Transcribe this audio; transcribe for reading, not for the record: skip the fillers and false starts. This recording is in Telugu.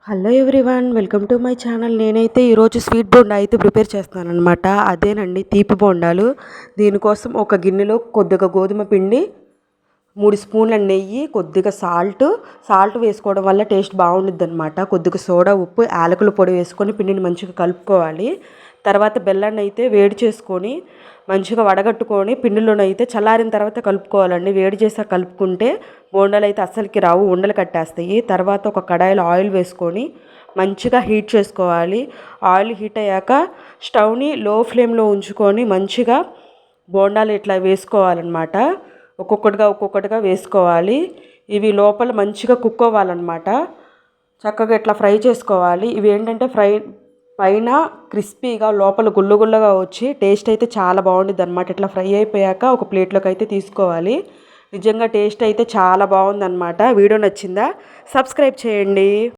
Hello everyone, welcome to my channel. నేనైతే ఈరోజు స్వీట్ బోండా అయితే ప్రిపేర్ చేస్తానన్నమాట. అదేనండి తీపి బోండాలు. దీనికోసం ఒక గిన్నెలో కొద్దిగా గోధుమ పిండి, 3 స్పూన్ల నెయ్యి, కొద్దిగా సాల్ట్ వేసుకోవడం వల్ల టేస్ట్ బాగుంటుంది అనమాట. కొద్దిగా సోడా, ఉప్పు, యాలకుల పొడి వేసుకొని పిండిని మంచిగా కలుపుకోవాలి. తర్వాత బెల్లాన్ని అయితే వేడి చేసుకొని మంచిగా వడగట్టుకొని పిండిలోనైతే చల్లారిన తర్వాత కలుపుకోవాలండి. వేడి చేసాక కలుపుకుంటే బోండాలు అయితే అస్సలకి రావు, ఉండలు కట్టేస్తాయి. తర్వాత ఒక కడాయిలో ఆయిల్ వేసుకొని మంచిగా హీట్ చేసుకోవాలి. ఆయిల్ హీట్ అయ్యాక స్టవ్ని లో ఫ్లేమ్లో ఉంచుకొని మంచిగా బోండాలు ఇట్లా వేసుకోవాలన్నమాట. ఒక్కొక్కటిగా వేసుకోవాలి. ఇవి లోపల మంచిగా కుక్ అవ్వాలన్నమాట. చక్కగా ఇట్లా ఫ్రై చేసుకోవాలి. ఇవి ఏంటంటే పైన క్రిస్పీగా లోపల గుల్లగా వచ్చి టేస్ట్ అయితే చాలా బాగుంటుంది అనమాట. ఇట్లా ఫ్రై అయిపోయాక ఒక ప్లేట్లోకి అయితే తీసుకోవాలి. నిజంగా టేస్ట్ అయితే చాలా బాగుందన్నమాట. వీడియో నచ్చిందా? సబ్స్క్రైబ్ చేయండి.